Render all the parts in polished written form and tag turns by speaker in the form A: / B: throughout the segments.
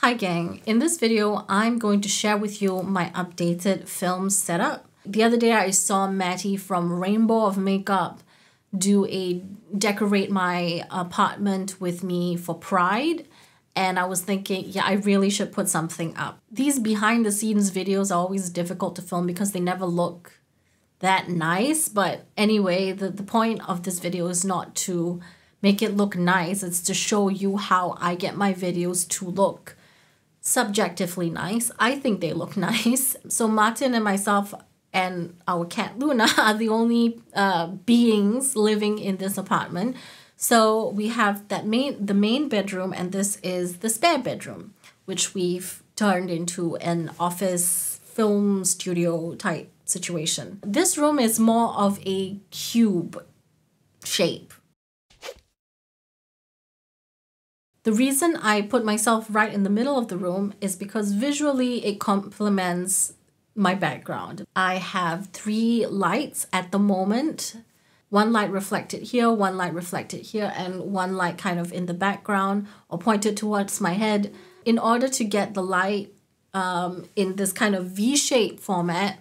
A: Hi gang, in this video I'm going to share with you my updated film setup. The other day I saw Matty from Rainbow of Makeup do a decorate my apartment with me for Pride, and I was thinking, yeah, I really should put something up. These behind the scenes videos are always difficult to film because they never look that nice, but anyway, the point of this video is not to make it look nice, it's to show you how I get my videos to look subjectively nice. I think they look nice. So Martin and myself and our cat Luna are the only beings living in this apartment. So we have the main bedroom, and this is the spare bedroom, which we've turned into an office film studio type situation. This room is more of a cube shape. The reason I put myself right in the middle of the room is because visually it complements my background. I have 3 lights at the moment. 1 light reflected here, 1 light reflected here, and 1 light kind of in the background or pointed towards my head. In order to get the light in this kind of V-shaped format,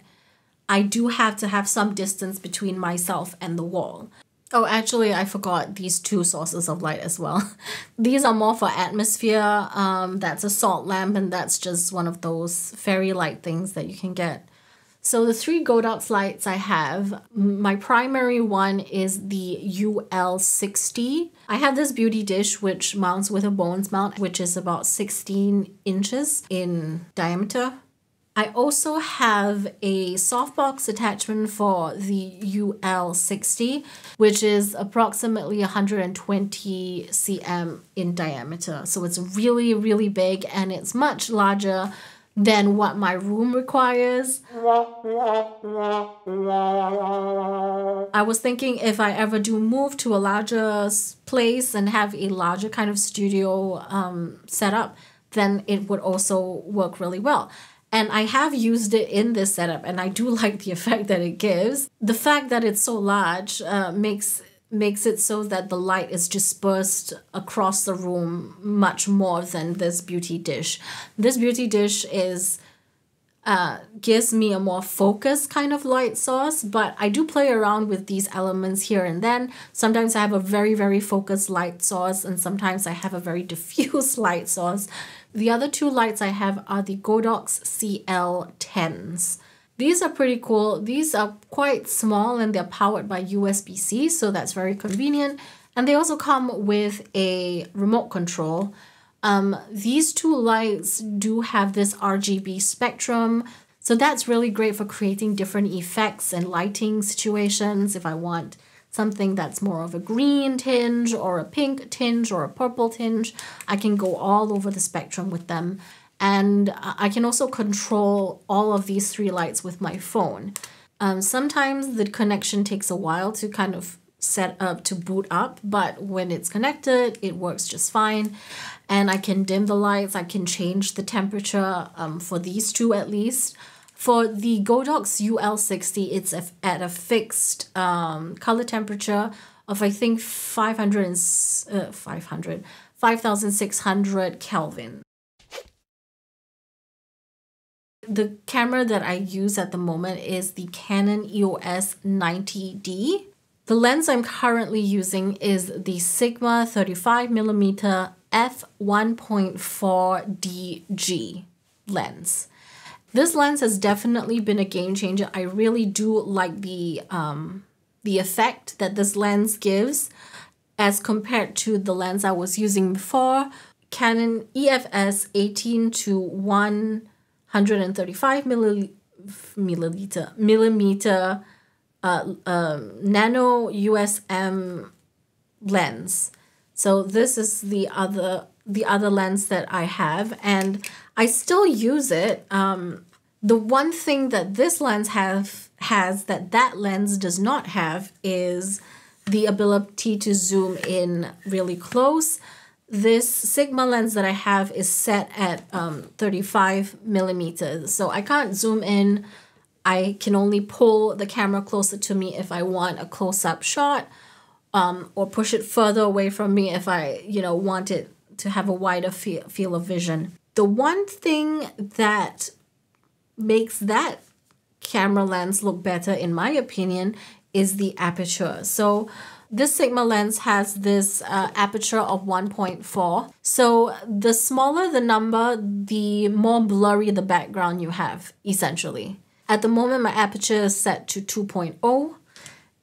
A: I do have to have some distance between myself and the wall. Oh, actually, I forgot these 2 sources of light as well. These are more for atmosphere. That's a salt lamp, and that's just one of those fairy light things that you can get. So the 3 Godox lights I have, my primary one is the UL60. I have this beauty dish which mounts with a bones mount, which is about 16 inches in diameter. I also have a softbox attachment for the UL60, which is approximately 120 cm in diameter. So it's really, really big, and it's much larger than what my room requires. I was thinking if I ever do move to a larger place and have a larger kind of studio setup, then it would also work really well. And I have used it in this setup, and I do like the effect that it gives. The fact that it's so large makes it so that the light is dispersed across the room much more than this beauty dish. This beauty dish is gives me a more focused kind of light source, but I do play around with these elements here and then. Sometimes I have a very, very focused light source, and sometimes I have a very diffuse light source. The other 2 lights I have are the Godox CL10s. These are pretty cool. These are quite small, and they're powered by USB-C, so that's very convenient. And they also come with a remote control. These 2 lights do have this RGB spectrum, so that's really great for creating different effects and lighting situations. If I want something that's more of a green tinge or a pink tinge or a purple tinge, I can go all over the spectrum with them. And I can also control all of these 3 lights with my phone. Sometimes the connection takes a while to kind of set up to boot up, but when it's connected, it works just fine. And I can dim the lights, I can change the temperature for these 2 at least. For the Godox UL60, it's at a fixed color temperature of, I think, 5,600 Kelvin. The camera that I use at the moment is the Canon EOS 90D. The lens I'm currently using is the Sigma 35mm f1.4DG lens. This lens has definitely been a game changer. I really do like the effect that this lens gives as compared to the lens I was using before. Canon EFS 18 to 135 millimeter nano USM lens. So this is the other lens that I have, and I still use it. The one thing that this lens has that lens does not have is the ability to zoom in really close. This Sigma lens that I have is set at 35 millimeters, so I can't zoom in. I can only pull the camera closer to me if I want a close-up shot, or push it further away from me if I, want it to have a wider field of vision. The one thing that makes that camera lens look better, in my opinion, is the aperture. So this Sigma lens has this aperture of 1.4. So the smaller the number, the more blurry the background you have, essentially. At the moment, my aperture is set to 2.0.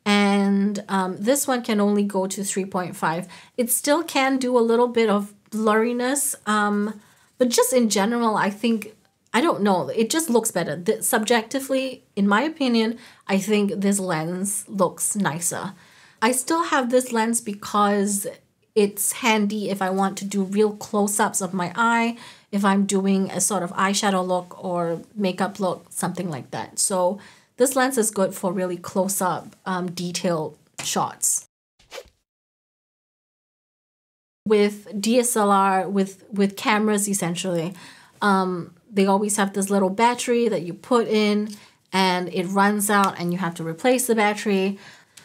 A: And this one can only go to 3.5. It still can do a little bit of blurriness. But just in general, I think, I don't know, it just looks better. Subjectively, in my opinion, I think this lens looks nicer. I still have this lens because it's handy if I want to do real close-ups of my eye, if I'm doing a sort of eyeshadow look or makeup look, something like that. So this lens is good for really close-up, detailed shots. With DSLR, with cameras essentially, they always have this little battery that you put in and it runs out and you have to replace the battery.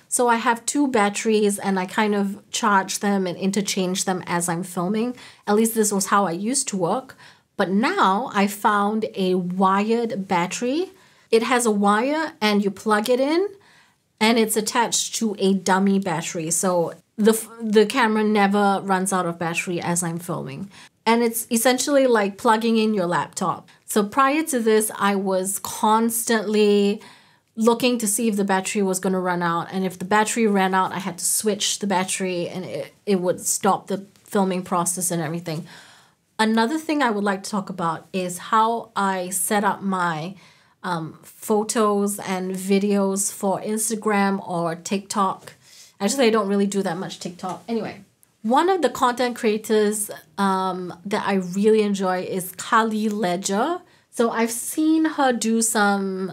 A: So I have two batteries and I kind of charge them and interchange them as I'm filming. At least this was how I used to work. But now I found a wired battery. It has a wire and you plug it in and it's attached to a dummy battery. So the camera never runs out of battery as I'm filming. And it's essentially like plugging in your laptop. So prior to this, I was constantly looking to see if the battery was going to run out. And if the battery ran out, I had to switch the battery and it would stop the filming process and everything. Another thing I would like to talk about is how I set up my photos and videos for Instagram or TikTok. Actually, I don't really do that much TikTok. Anyway, one of the content creators that I really enjoy is Kali Ledger. So I've seen her do some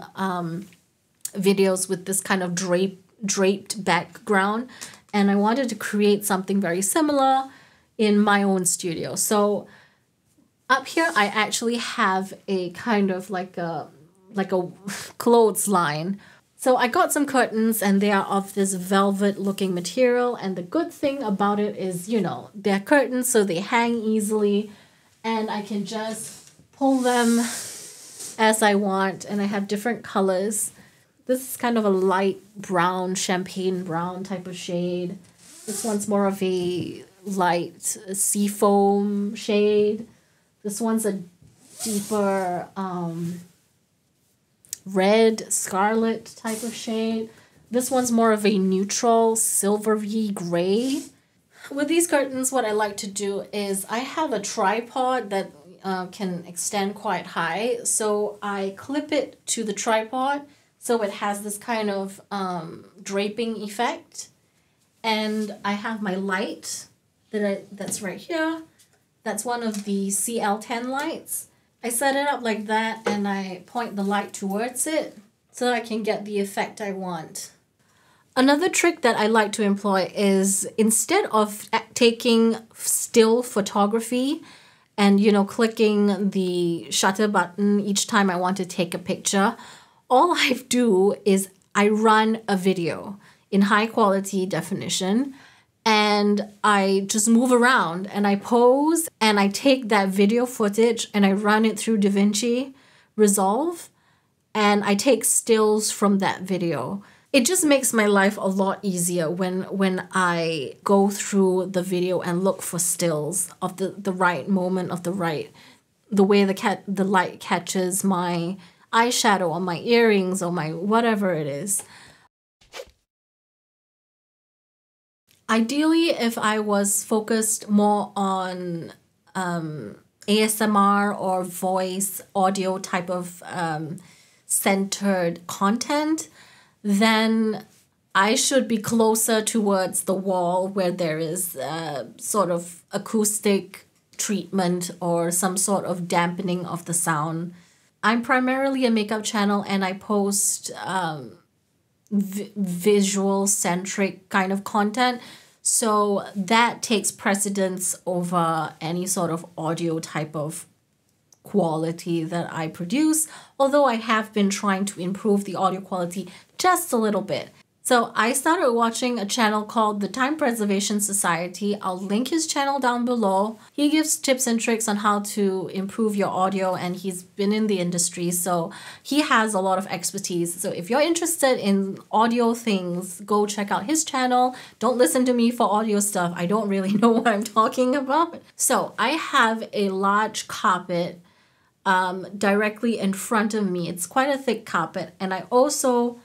A: videos with this kind of draped background, and I wanted to create something very similar in my own studio. So up here, I actually have a kind of like a clothesline. So I got some curtains and they are of this velvet looking material, and the good thing about it is, you know, they're curtains so they hang easily and I can just pull them as I want, and I have different colors. This is kind of a light brown, champagne brown type of shade. This one's more of a light seafoam shade. This one's a deeper red scarlet type of shade. This one's more of a neutral silvery gray. With these curtains, what I like to do is I have a tripod that can extend quite high. So I clip it to the tripod so it has this kind of draping effect. And I have my light that's right here. That's one of the CL10 lights. I set it up like that and I point the light towards it so I can get the effect I want. Another trick that I like to employ is, instead of taking still photography and, you know, clicking the shutter button each time I want to take a picture, all I do is I run a video in high quality definition and I just move around and I pose and I take that video footage and I run it through Davinci Resolve and I take stills from that video. It just makes my life a lot easier when I go through the video and look for stills of the right moment, of the way the light catches my eyeshadow or my earrings or my whatever it is. Ideally, if I was focused more on ASMR or voice audio type of centered content, then I should be closer towards the wall where there is sort of acoustic treatment or some sort of dampening of the sound. I'm primarily a makeup channel and I post visual centric kind of content, so that takes precedence over any sort of audio type of quality that I produce, although I have been trying to improve the audio quality just a little bit. So I started watching a channel called the Time Preservation Society. I'll link his channel down below. He gives tips and tricks on how to improve your audio, and he's been in the industry, so he has a lot of expertise. So if you're interested in audio things, go check out his channel. Don't listen to me for audio stuff. I don't really know what I'm talking about. So I have a large carpet directly in front of me. It's quite a thick carpet, and I also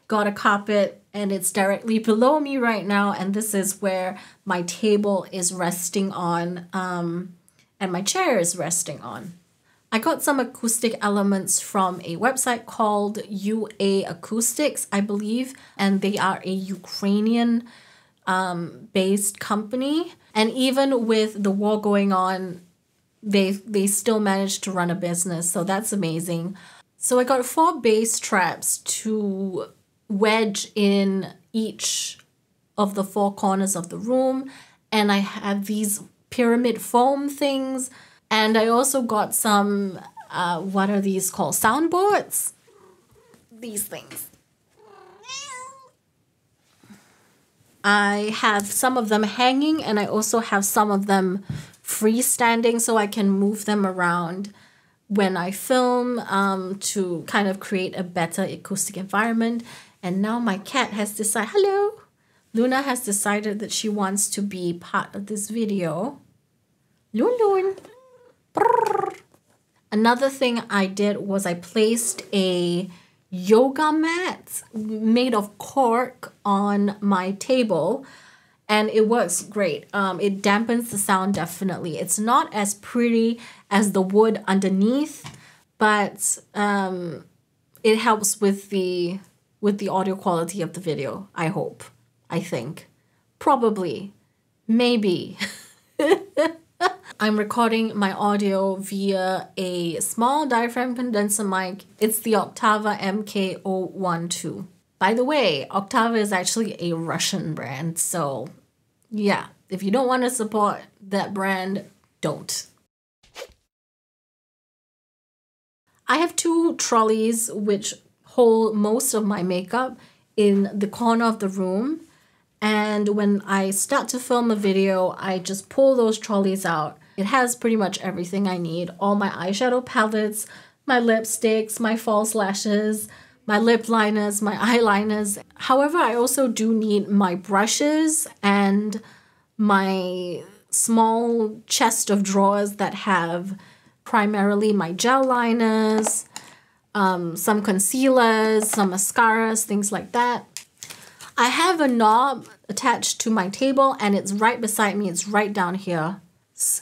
A: got a carpet and it's directly below me right now, and this is where my table is resting on and my chair is resting on. I got some acoustic elements from a website called UA Acoustics, I believe, and they are a Ukrainian based company, and even with the war going on, they still managed to run a business, so that's amazing. So I got 4 bass traps to wedge in each of the 4 corners of the room, and I have these pyramid foam things, and I also got some what are these called, soundboards, these things. I have some of them hanging, and I also have some of them freestanding so I can move them around when I film to kind of create a better acoustic environment. And now my cat has decided, hello, Luna has decided that she wants to be part of this video. Loon Loon. Brrr. Another thing I did was I placed a yoga mat made of cork on my table, and it works great. It dampens the sound definitely. It's not as pretty as the wood underneath, but it helps with the audio quality of the video, I hope. I think. Probably. Maybe. I'm recording my audio via a small diaphragm condenser mic. It's the Octava MK012. By the way, Octava is actually a Russian brand, so yeah, if you don't want to support that brand, don't. I have 2 trolleys which hold most of my makeup in the corner of the room, and when I start to film a video, I just pull those trolleys out. It has pretty much everything I need. All my eyeshadow palettes, my lipsticks, my false lashes, my lip liners, my eyeliners. However, I also do need my brushes and my small chest of drawers that have primarily my gel liners, some concealers, some mascaras, things like that. I have a knob attached to my table, and it's right beside me. It's right down here.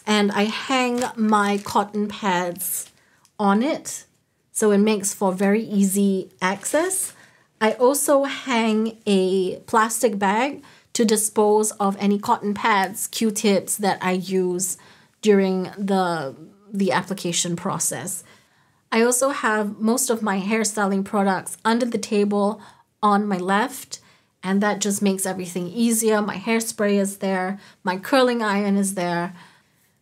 A: And I hang my cotton pads on it, so it makes for very easy access. I also hang a plastic bag to dispose of any cotton pads, Q-tips that I use during the application process. I also have most of my hairstyling products under the table on my left, and that just makes everything easier. My hairspray is there, my curling iron is there.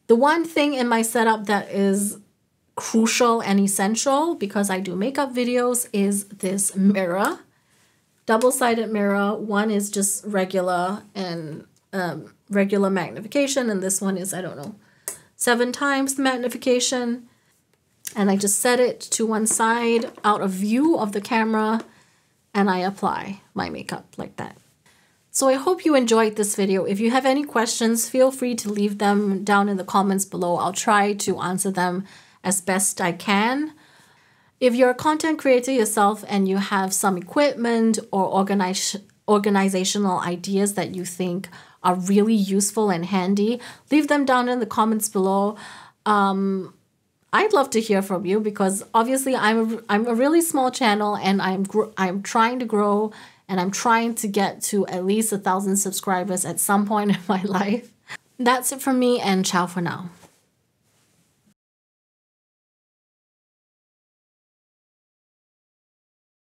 A: The one thing in my setup that is crucial and essential, because I do makeup videos, is this mirror. Double-sided mirror. One is just regular and regular magnification, and this one is, I don't know, 7 times the magnification. And I just set it to one side out of view of the camera, and I apply my makeup like that. So I hope you enjoyed this video. If you have any questions, feel free to leave them down in the comments below. I'll try to answer them as best I can. If you're a content creator yourself and you have some equipment or organizational ideas that you think are really useful and handy, leave them down in the comments below. I'd love to hear from you, because obviously I'm a really small channel, and I'm trying to grow, and I'm trying to get to at least 1,000 subscribers at some point in my life. That's it from me, and ciao for now.